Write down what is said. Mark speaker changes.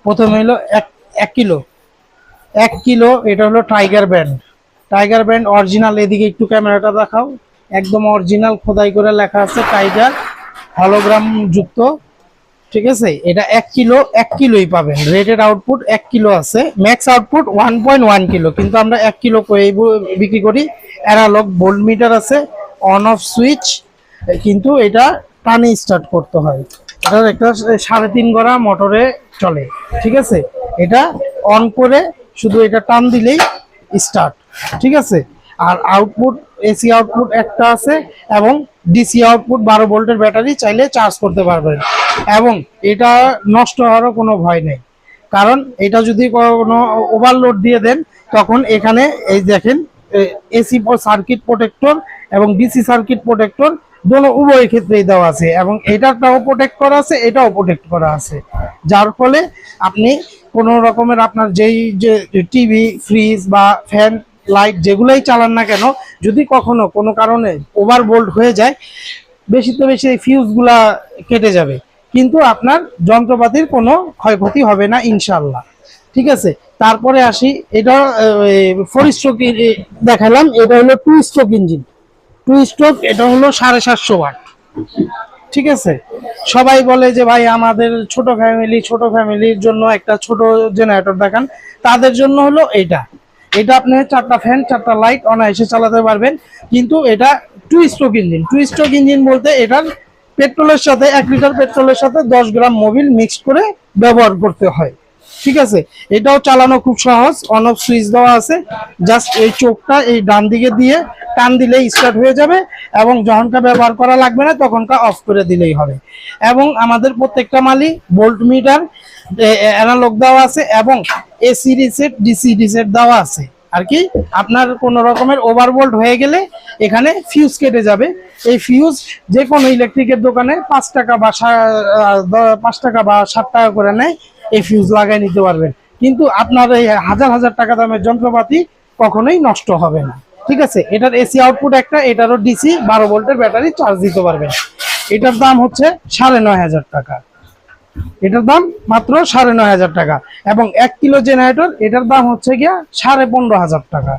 Speaker 1: প্রথমে হলো 1 kilo, 1 kilo এটা হলো tiger brand. Tiger brand original, এদিকে একটু ক্যামেরাটা দেখাও, একদম অরিজিনাল খোদাই করে লেখা আছে টাইগার, হলোগ্রাম যুক্ত। ঠিক আছে, এটা 1 কিলো, 1 কিলোই পাবেন। রেটেড আউটপুট 1 কিলো আছে, ম্যাক্স আউটপুট 1.1 কিলো, কিন্তু আমরা 1 কিলো করে বিক্রি করি। অ্যানালগ ভোল্ট মিটার আছে, অন অফ সুইচ, কিন্তু এটা টানে স্টার্ট করতে হয়। এটার একটা 3.5 গড়া মোটরে চলে। ঠিক আছে, এটা অন করে শুধু এটা টান দিলেই স্টার্ট। ঠিক আছে, আর আউটপুট এসি আউটপুট একটা আছে, এবং ডিসি আউটপুট 12 ভোল্টের ব্যাটারি চাইলে চার্জ করতে পারবেন। এবং এটা নষ্ট হওয়ারও কোনো ভয় নেই, কারণ এটা যদি কোনো ওভারলোড দিয়ে দেন তখন এখানে এই দেখেন এসি সার্কিট প্রোটেক্টর এবং ডিসি সার্কিট প্রোটেক্টর দোনো উভয় ক্ষেত্রেই দেওয়া আছে, এবং এটাটাও প্রোটেক্ট করা আছে, এটাও প্রোটেক্ট করা আছে। যার ফলে আপনি কোনো রকমের আপনার যেই যে টিভি, ফ্রিজ বা ফ্যান, লাইট যেগুলোই চালান না কেন, যদি কখনো কোনো কারণে ওভারভোল্ট হয়ে যায়, বেশি তো বেশি এই ফিউজগুলা কেটে যাবে, কিন্তু আপনার যন্ত্রপাতির কোনো ক্ষয়ক্ষতি হবে না ইনশাল্লাহ। ঠিক আছে, তারপরে আসি, এটা 4 স্ট্রোক দেখালাম, এটা হলো 2 স্ট্রোক ইঞ্জিন। 2 স্ট্রোক, এটা হলো 750 ওয়াট। ঠিক আছে, সবাই বলে যে ভাই আমাদের ছোট ফ্যামিলির জন্য একটা ছোট জেনারেটর দেখান, তাদের জন্য হলো এটা। এটা আপনি 4টা ফ্যান 4টা লাইট অনায়াসে চালাতে পারবেন, কিন্তু এটা 2 স্ট্রোক ইঞ্জিন। 2 স্ট্রোক ইঞ্জিন বলতে এটার পেট্রোলের সাথে 1 লিটার পেট্রোলের সাথে 10 গ্রাম মোবিল মিক্সড করে ব্যবহার করতে হয়। ঠিক আছে, এটাও চালানো খুব সহজ, অন অফ সুইচ দেওয়া আছে, জাস্ট এই চোখটা এই ডান দিকে দিয়ে টান দিলেই স্টার্ট হয়ে যাবে, এবং যখনটা ব্যবহার করা লাগবে না তখনটা অফ করে দিলেই হবে। এবং আমাদের প্রত্যেকটা মালই ভোল্ট মিটার অ্যানালগ দেওয়া আছে, এবং এসি রিসেট ডিসি রিসেট দেওয়া আছে। আর কি, আপনার কোনো রকমের ওভারভোল্ট হয়ে গেলে এখানে ফিউজ কেটে যাবে। এই ফিউজ যে কোনো ইলেকট্রিকের দোকানে 5 টাকা বা 5 টাকা বা 60 টাকা করে নেয়, এই ফিউজ লাগাই নিতে পারবেন, কিন্তু আপনার এই হাজার হাজার টাকা দামের যন্ত্রপাতি কখনোই নষ্ট হবে না। ঠিক আছে, এটার এসি আউটপুট একটা, এটারও ডিসি 12 ভোল্টের ব্যাটারি চার্জ দিতে পারবেন। এটার দাম হচ্ছে 9,500 টাকা। এটার দাম মাত্র 9,500 টাকা, এবং 1 কিলো জেনারেটর এটার দাম হচ্ছে গিয়া 15,500 টাকা।